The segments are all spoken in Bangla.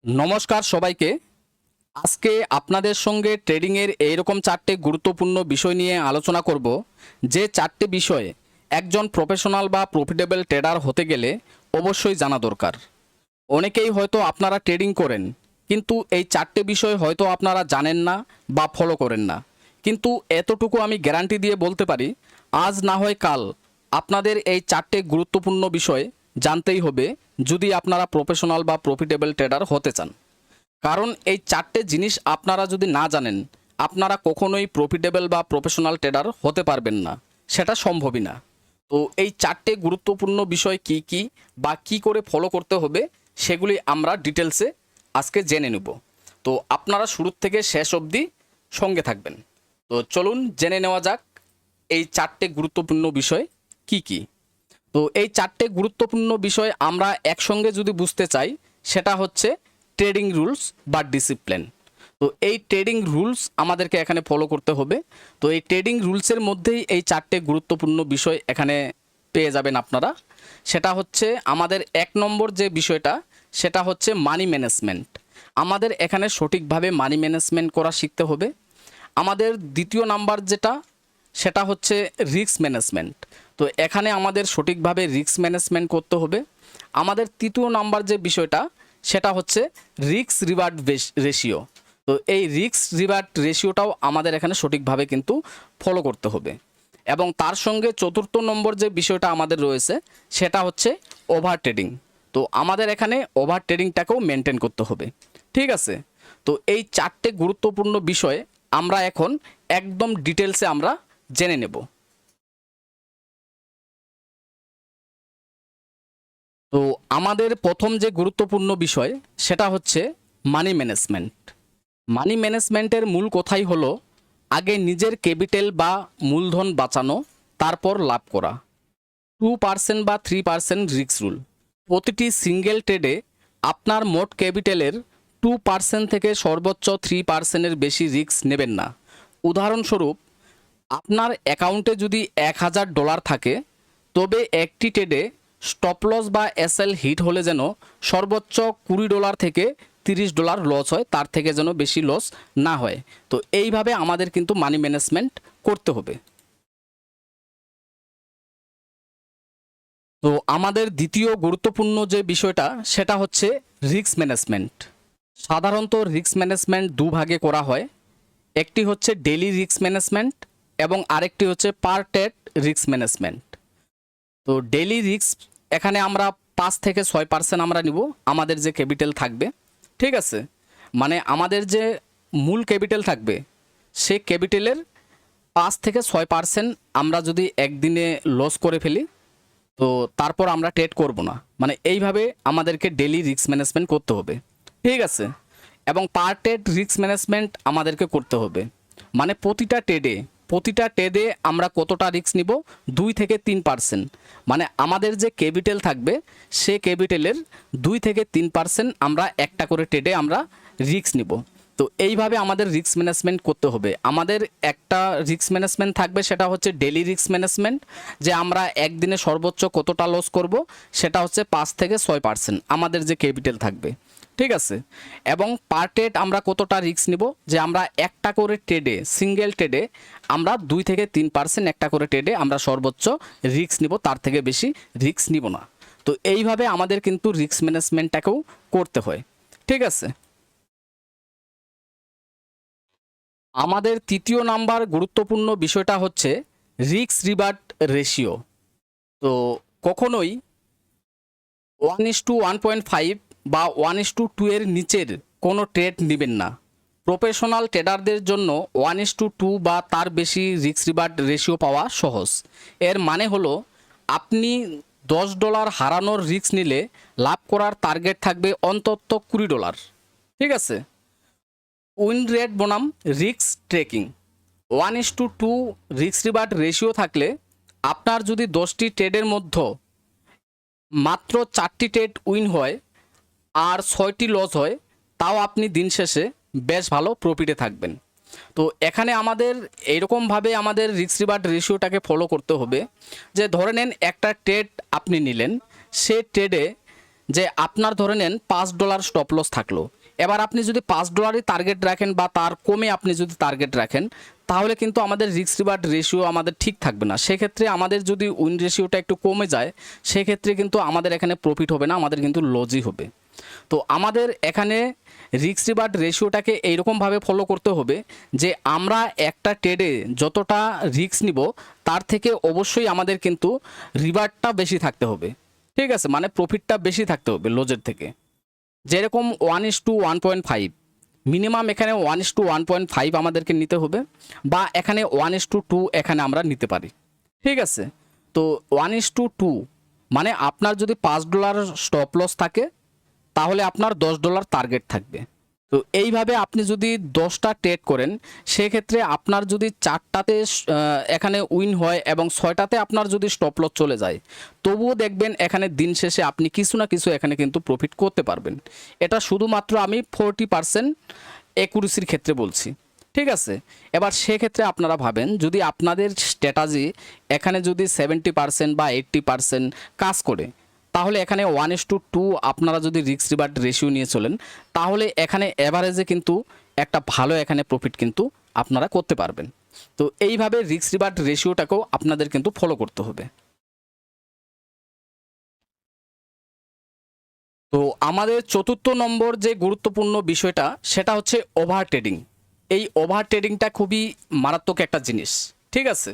নমস্কার সবাইকে। আজকে আপনাদের সঙ্গে ট্রেডিংয়ের এইরকম চারটে গুরুত্বপূর্ণ বিষয় নিয়ে আলোচনা করব, যে চারটে বিষয়ে একজন প্রফেশনাল বা প্রফিটেবল ট্রেডার হতে গেলে অবশ্যই জানা দরকার। অনেকেই হয়তো আপনারা ট্রেডিং করেন, কিন্তু এই চারটে বিষয় হয়তো আপনারা জানেন না বা ফলো করেন না। কিন্তু এতটুকু আমি গ্যারান্টি দিয়ে বলতে পারি, আজ না হয় কাল আপনাদের এই চারটে গুরুত্বপূর্ণ বিষয় জানতেই হবে যদি আপনারা প্রফেশনাল বা প্রফিটেবল ট্রেডার হতে চান। কারণ এই চারটে জিনিস আপনারা যদি না জানেন, আপনারা কখনোই প্রফিটেবল বা প্রফেশনাল ট্রেডার হতে পারবেন না, সেটা সম্ভবই না। তো এই চারটে গুরুত্বপূর্ণ বিষয় কি কি বা কি করে ফলো করতে হবে সেগুলি আমরা ডিটেলসে আজকে জেনে নেব। তো আপনারা শুরু থেকে শেষ অবধি সঙ্গে থাকবেন। তো চলুন জেনে নেওয়া যাক এই চারটে গুরুত্বপূর্ণ বিষয় কি কি। তো এই চারটে গুরুত্বপূর্ণ বিষয় আমরা একসঙ্গে যদি বুঝতে চাই, সেটা হচ্ছে ট্রেডিং রুলস বা ডিসিপ্লিন। তো এই ট্রেডিং রুলস আমাদেরকে এখানে ফলো করতে হবে। তো এই ট্রেডিং রুলসের মধ্যেই এই চারটে গুরুত্বপূর্ণ বিষয় এখানে পেয়ে যাবেন আপনারা। সেটা হচ্ছে আমাদের এক নম্বর যে বিষয়টা, সেটা হচ্ছে মানি ম্যানেজমেন্ট। আমাদের এখানে সঠিকভাবে মানি ম্যানেজমেন্ট করা শিখতে হবে। আমাদের দ্বিতীয় নাম্বার যেটা, সেটা হচ্ছে রিস্ক ম্যানেজমেন্ট। তো এখানে আমাদের সঠিকভাবে রিস্ক ম্যানেজমেন্ট করতে হবে। আমাদের তৃতীয় নাম্বার যে বিষয়টা, সেটা হচ্ছে রিস্ক রিওয়ার্ড রেশিও। তো এই রিস্ক রিওয়ার্ড রেশিওটাও আমাদের এখানে সঠিকভাবে কিন্তু ফলো করতে হবে। এবং তার সঙ্গে চতুর্থ নম্বর যে বিষয়টা আমাদের রয়েছে, সেটা হচ্ছে ওভার ট্রেডিং। তো আমাদের এখানে ওভার ট্রেডিংটাকেও মেনটেন করতে হবে। ঠিক আছে। তো এই চারটে গুরুত্বপূর্ণ বিষয় আমরা এখন একদম ডিটেলসে আমরা জেনে নেব। তো আমাদের প্রথম যে গুরুত্বপূর্ণ বিষয়, সেটা হচ্ছে মানি ম্যানেজমেন্ট। মানি ম্যানেজমেন্টের মূল কথাই হলো আগে নিজের ক্যাপিটাল বা মূলধন বাঁচানো, তারপর লাভ করা। 2% বা 3% রিস্ক রুল। প্রতিটি সিঙ্গেল ট্রেডে আপনার মোট ক্যাপিটালের 2% থেকে সর্বোচ্চ 3%-এর বেশি রিস্ক নেবেন না। উদাহরণস্বরূপ, আপনার অ্যাকাউন্টে যদি $1000 থাকে, তবে একটি ট্রেডে স্টপ লস বা এসএল হিট হলে যেন সর্বোচ্চ $20 থেকে $30 লস হয়, তার থেকে যেন বেশি লস না হয়। তো এইভাবে আমাদের কিন্তু মানি ম্যানেজমেন্ট করতে হবে। তো আমাদের দ্বিতীয় গুরুত্বপূর্ণ যে বিষয়টা, সেটা হচ্ছে রিস্ক ম্যানেজমেন্ট। সাধারণত রিস্ক ম্যানেজমেন্ট দুভাগে করা হয়। একটি হচ্ছে ডেইলি রিস্ক ম্যানেজমেন্ট এবং আরেকটি হচ্ছে পার ট্রেড রিস্ক ম্যানেজমেন্ট। তো ডেইলি রিস্ক এখানে আমরা 5 থেকে 6% আমরা নিব আমাদের যে ক্যাপিটাল থাকবে। ঠিক আছে। মানে আমাদের যে মূল ক্যাপিটাল থাকবে, সে ক্যাপিটালের 5 থেকে 6% আমরা যদি একদিনে লস করে ফেলি, তো তারপর আমরা ট্রেড করব না। মানে এইভাবে আমাদেরকে ডেইলি রিস্ক ম্যানেজমেন্ট করতে হবে। ঠিক আছে। এবং পার ট্রেড রিস্ক ম্যানেজমেন্ট আমাদেরকে করতে হবে। মানে প্রতিটা ট্রেডে আমরা কতটা রিস্ক নিব? 2 থেকে 3%। মানে আমাদের যে ক্যাপিটাল থাকবে, সে ক্যাপিটালের 2 থেকে 3% আমরা একটা করে ট্রেডে আমরা রিস্ক নিব। তো এইভাবে আমাদের রিস্ক ম্যানেজমেন্ট করতে হবে। আমাদের একটা রিস্ক ম্যানেজমেন্ট থাকবে, সেটা হচ্ছে ডেইলি রিস্ক ম্যানেজমেন্ট, যে আমরা একদিনে সর্বোচ্চ কতটা লস করব, সেটা হচ্ছে 5 থেকে 6% আমাদের যে ক্যাপিটাল থাকবে। ঠিক আছে। এবং পার ট্রেড আমরা কতটা রিস্ক নিব, যে আমরা একটা করে ট্রেডে, সিঙ্গেল ট্রেডে আমরা 2 থেকে 3% একটা করে ট্রেডে আমরা সর্বোচ্চ রিস্ক নিব, তার থেকে বেশি রিস্ক নিব না। তো এইভাবে আমাদের কিন্তু রিস্ক ম্যানেজমেন্টটাকেও করতে হয়। ঠিক আছে। আমাদের তৃতীয় নাম্বার গুরুত্বপূর্ণ বিষয়টা হচ্ছে রিস্ক রিওয়ার্ড রেশিও। তো কখনোই 1:1.5 বা 1:2 এর নিচের কোনো ট্রেড নেবেন না। প্রফেশনাল ট্রেডারদের জন্য 1:2 বা তার বেশি রিস্ক রিওয়ার্ড রেশিও পাওয়া সহজ। এর মানে হলো, আপনি $10 হারানোর রিস্ক নিলে লাভ করার টার্গেট থাকবে অন্তত $20। ঠিক আছে। উইন রেট বনাম risk trekking. 1:2 risk reward ratio থাকলে আপনার যদি 10টি ট্রেডের মধ্যে মাত্র 4টি ট্রেড উইন হয় আর 6টি লস হয়, তাও আপনি দিন শেষে বেশ ভালো প্রফিটে থাকবেন। তো এখানে আমাদের এইরকমভাবে আমাদের রিস্ক রিওয়ার্ড রেশিওটাকে ফলো করতে হবে, যে ধরে নেন একটা ট্রেড আপনি নিলেন, সে ট্রেডে যে আপনার ধরে নেন $5 স্টপ লস থাকলো, এবার আপনি যদি $5 টার্গেট রাখেন বা তার কমে আপনি যদি টার্গেট রাখেন, তাহলে কিন্তু আমাদের রিস্ক রিওয়ার্ড রেশিও আমাদের ঠিক থাকবে না। সেক্ষেত্রে আমাদের যদি উইন রেশিওটা একটু কমে যায়, সেক্ষেত্রে কিন্তু আমাদের এখানে প্রফিট হবে না, আমাদের কিন্তু লসই হবে। তো আমাদের এখানে রিস্ক রিওয়ার্ড রেশিওটাকে এইরকমভাবে ফলো করতে হবে যে আমরা একটা ট্রেডে যতটা রিস্ক নিব তার থেকে অবশ্যই আমাদের কিন্তু রিওয়ার্ডটা বেশি থাকতে হবে। ঠিক আছে, মানে প্রফিটটা বেশি থাকতে হবে লজের থেকে। যেরকম 1:1.5 মিনিমাম এখানে 1:1.5 আমাদেরকে নিতে হবে, বা এখানে 1:2 এখানে আমরা নিতে পারি। ঠিক আছে, তো 1:2 মানে আপনার যদি $5 স্টপ লস থাকে তাহলে আপনার $10 টার্গেট থাকবে। তো এইভাবে আপনি যদি 10টা ট্রেড করেন, সেক্ষেত্রে আপনার যদি 4টাতে এখানে উইন হয় এবং 6টাতে আপনার যদি স্টপ লস চলে যায়, তবুও দেখবেন এখানে দিন শেষে আপনি কিছু না কিছু এখানে কিন্তু প্রফিট করতে পারবেন। এটা শুধুমাত্র আমি 40% অ্যাকুরেসির ক্ষেত্রে বলছি। ঠিক আছে, এবার সেক্ষেত্রে আপনারা ভাবেন যদি আপনাদের স্ট্র্যাটাজি এখানে যদি 70% বা 80% কাজ করে, তাহলে এখানে 1:2 আপনারা যদি রিস্ক রিওয়ার্ড রেশিও নিয়ে চলেন, তাহলে এখানে অ্যাভারেজে কিন্তু একটা ভালো এখানে প্রফিট কিন্তু আপনারা করতে পারবেন। তো এইভাবে রিস্ক রিওয়ার্ড রেশিওটাকেও আপনাদের কিন্তু ফলো করতে হবে। তো আমাদের 4র্থ নম্বর যে গুরুত্বপূর্ণ বিষয়টা সেটা হচ্ছে ওভার ট্রেডিং। এই ওভার ট্রেডিংটা খুবই মারাত্মক একটা জিনিস। ঠিক আছে,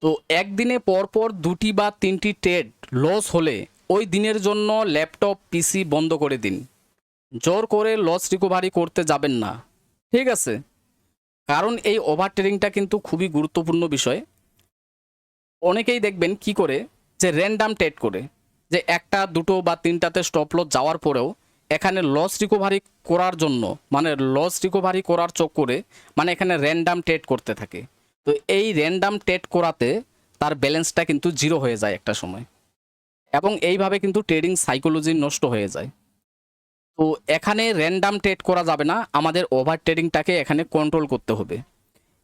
তো একদিনে পরপর 2টি বা 3টি ট্রেড লস হলে ওই দিনের জন্য ল্যাপটপ পিসি বন্ধ করে দিন, জোর করে লস রিকভারি করতে যাবেন না। ঠিক আছে, কারণ এই ওভার ট্রেডিংটা কিন্তু খুবই গুরুত্বপূর্ণ বিষয়। অনেকেই দেখবেন কি করে যে র্যান্ডাম ট্রেড করে, যে 1টা 2টো বা 3টাতে স্টপ লস যাওয়ার পরেও এখানে লস রিকভারি করার জন্য, মানে লস রিকভারি করার চক্করে মানে এখানে র্যান্ডাম ট্রেড করতে থাকে। তো এই র্যান্ডাম ট্রেড করাতে তার ব্যালেন্সটা কিন্তু জিরো হয়ে যায় একটা সময়, এবং এইভাবে কিন্তু ট্রেডিং সাইকোলজি নষ্ট হয়ে যায়। তো এখানে র্যান্ডাম ট্রেড করা যাবে না, আমাদের ওভার ট্রেডিংটাকে এখানে কন্ট্রোল করতে হবে।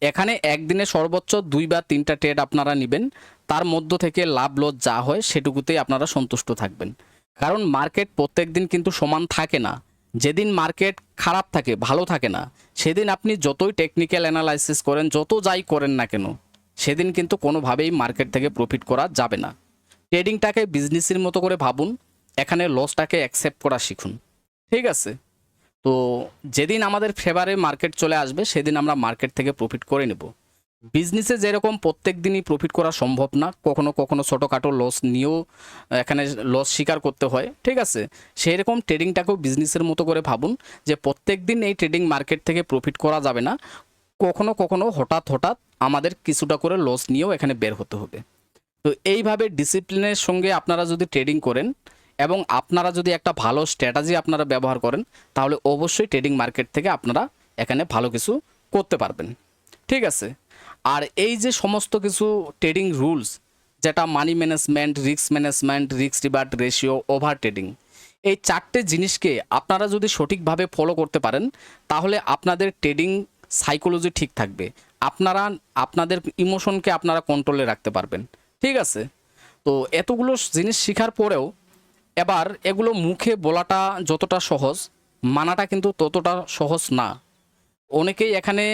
এখানে একদিনে সর্বোচ্চ 2 বা 3টা ট্রেড আপনারা নেবেন, তার মধ্য থেকে লাভ লস যা হয় সেটুকুতেই আপনারা সন্তুষ্ট থাকবেন। কারণ মার্কেট প্রত্যেক দিন কিন্তু সমান থাকে না। যেদিন মার্কেট খারাপ থাকে, ভালো থাকে না, সেদিন আপনি যতই টেকনিক্যাল অ্যানালাইসিস করেন, যত যাই করেন না কেন, সেদিন কিন্তু কোনোভাবেই মার্কেট থেকে প্রফিট করা যাবে না। ট্রেডিংটাকে বিজনেসের মতো করে ভাবুন, এখানে লসটাকে অ্যাকসেপ্ট করা শিখুন। ঠিক আছে, তো যেদিন আমাদের ফেভারে মার্কেট চলে আসবে সেদিন আমরা মার্কেট থেকে প্রফিট করে নেব। বিজনেসে যেরকম প্রত্যেক দিনই প্রফিট করা সম্ভব না, কখনো কখনো ছোটোখাটো লস নিয়েও এখানে লস স্বীকার করতে হয়। ঠিক আছে, সেই রকম ট্রেডিংটাকেও বিজনেসের মতো করে ভাবুন যে প্রত্যেক দিন এই ট্রেডিং মার্কেট থেকে প্রফিট করা যাবে না, কখনো কখনো হঠাৎ হঠাৎ আমাদের কিছুটা করে লস নিয়েও এখানে বের হতে হবে। তো এইভাবে ডিসিপ্লিনের সঙ্গে আপনারা যদি ট্রেডিং করেন এবং আপনারা যদি একটা ভালো স্ট্র্যাটাজি আপনারা ব্যবহার করেন, তাহলে অবশ্যই ট্রেডিং মার্কেট থেকে আপনারা এখানে ভালো কিছু করতে পারবেন। ঠিক আছে, আর এই যে সমস্ত কিছু ট্রেডিং রুলস, যেটা money management, risk management, risk reward ratio, over trading, এই 4টে জিনিসকে আপনারা যদি সঠিকভাবে ফলো করতে পারেন, তাহলে আপনাদের ট্রেডিং সাইকোলজি ঠিক থাকবে, আপনারা আপনাদের ইমোশনকে আপনারা কন্ট্রোলে রাখতে পারবেন। ঠিক আছে, তো এতগুলো জিনিস শেখার পরেও এবার এগুলো মুখে বলাটা যতটা সহজ, মানাটা কিন্তু ততটা সহজ না। অনেকেই এখানে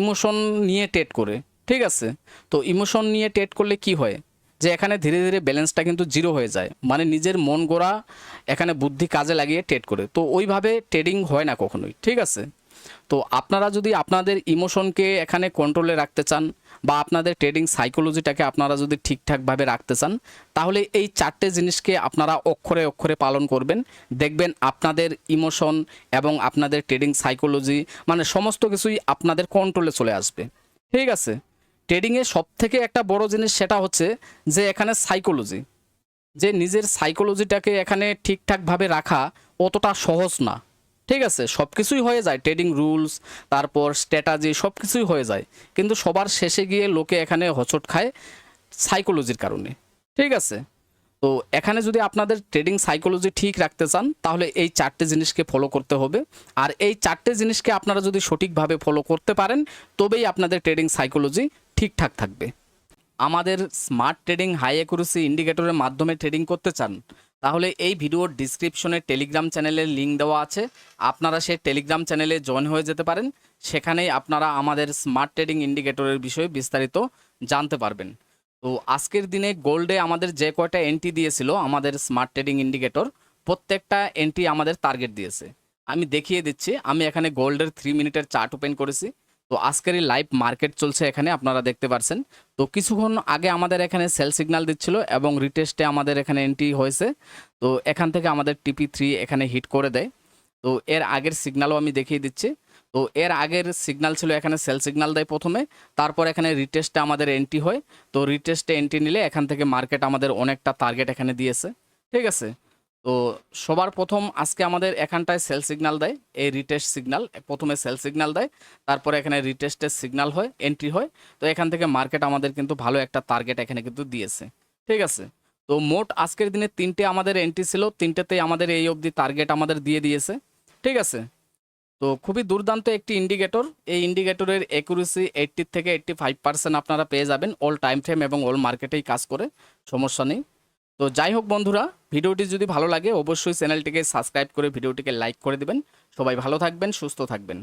ইমোশন নিয়ে ট্রেড করে। ঠিক আছে, তো ইমোশন নিয়ে ট্রেড করলে কি হয় যে এখানে ধীরে ধীরে ব্যালেন্সটা কিন্তু জিরো হয়ে যায়, মানে নিজের মন গড়া এখানে বুদ্ধি কাজে লাগিয়ে ট্রেড করে, তো ওইভাবে ট্রেডিং হয় না কখনোই। ঠিক আছে, তো আপনারা যদি আপনাদের ইমোশনকে এখানে কন্ট্রোলে রাখতে চান বা আপনাদের ট্রেডিং সাইকোলজিটাকে আপনারা যদি ঠিকঠাকভাবে রাখতে চান, তাহলে এই 4টে জিনিসকে আপনারা অক্ষরে অক্ষরে পালন করবেন। দেখবেন আপনাদের ইমোশন এবং আপনাদের ট্রেডিং সাইকোলজি মানে সমস্ত কিছুই আপনাদের কন্ট্রোলে চলে আসবে। ঠিক আছে, ট্রেডিংয়ে সবথেকে একটা বড় জিনিস সেটা হচ্ছে যে এখানে সাইকোলজি, যে নিজের সাইকোলজিটাকে এখানে ঠিকঠাকভাবে রাখা অতটা সহজ না। ঠিক আছে, সব কিছুই হয়ে যায়, ট্রেডিং রুলস, তারপর স্ট্র্যাটাজি, সব কিছুই হয়ে যায়, কিন্তু সবার শেষে গিয়ে লোকে এখানে হোঁচট খায় সাইকোলজির কারণে। ঠিক আছে, তো এখানে যদি আপনাদের ট্রেডিং সাইকোলজি ঠিক রাখতে চান, তাহলে এই 4টে জিনিসকে ফলো করতে হবে। আর এই 4টে জিনিসকে আপনারা যদি সঠিকভাবে ফলো করতে পারেন, তবেই আপনাদের ট্রেডিং সাইকোলজি ঠিকঠাক থাকবে। আমাদের স্মার্ট ট্রেডিং হাই অ্যাকুরেসি ইন্ডিকেটরের মাধ্যমে ট্রেডিং করতে চান, তাহলে এই ভিডিওর ডিসক্রিপশনে টেলিগ্রাম চ্যানেলের লিঙ্ক দেওয়া আছে, আপনারা সেই টেলিগ্রাম চ্যানেলে জয়েন হয়ে যেতে পারেন। সেখানেই আপনারা আমাদের স্মার্ট ট্রেডিং ইন্ডিকেটরের বিষয়ে বিস্তারিত জানতে পারবেন। তো আজকের দিনে গোল্ডে আমাদের যে কয়টা এন্ট্রি দিয়েছিল আমাদের স্মার্ট ট্রেডিং ইন্ডিকেটর, প্রত্যেকটা এন্ট্রি আমাদের টার্গেট দিয়েছে। আমি দেখিয়ে দিচ্ছি, আমি এখানে গোল্ডের 3 মিনিটের চার্ট ওপেন করেছি। তো আজকের এই লাইভ মার্কেট চলছে, এখানে আপনারা দেখতে পাচ্ছেন। তো কিছুক্ষণ আগে আমাদের এখানে সেল সিগন্যাল দিচ্ছিল এবং রিটেস্টে আমাদের এখানে এন্ট্রি হয়েছে। তো এখান থেকে আমাদের TP3 এখানে হিট করে দেয়। তো এর আগের সিগন্যালও আমি দেখিয়ে দিচ্ছি। তো এর আগের সিগন্যাল ছিল এখানে সেল সিগন্যাল দেয় প্রথমে, তারপর এখানে রিটেস্টে আমাদের এন্ট্রি হয়। তো রিটেস্টে এন্ট্রি নিলে এখান থেকে মার্কেট আমাদের অনেকটা টার্গেট এখানে দিয়েছে, ঠিক আছে। তো সবার প্রথম আজকে আমাদের এখানটায় সেল সিগন্যাল দেয়, এই রিটেস্ট সিগন্যাল প্রথমে সেল সিগন্যাল দেয়, তারপরে এখানে রিটেস্টের সিগন্যাল হয়, এন্ট্রি হয়। তো এখান থেকে মার্কেট আমাদের কিন্তু ভালো একটা টার্গেট এখানে কিন্তু দিয়েছে, ঠিক আছে। তো মোট আজকের দিনে 3টে আমাদের এন্ট্রি ছিল, 3টেতেই আমাদের এই অবধি টার্গেট আমাদের দিয়ে দিয়েছে, ঠিক আছে। তো খুবই দুর্দান্ত একটি ইন্ডিকেটর। এই ইন্ডিকেটরের অ্যাকুরেসি 80 থেকে 85% আপনারা পেয়ে যাবেন অল টাইম ফ্রেম এবং অল মার্কেটেই কাজ করে, সমস্যা নেই। তো যাই হোক বন্ধুরা, ভিডিওটি যদি ভালো লাগে অবশ্যই চ্যানেলটিকে সাবস্ক্রাইব করে ভিডিওটিকে লাইক করে দিবেন। সবাই ভালো থাকবেন, সুস্থ থাকবেন।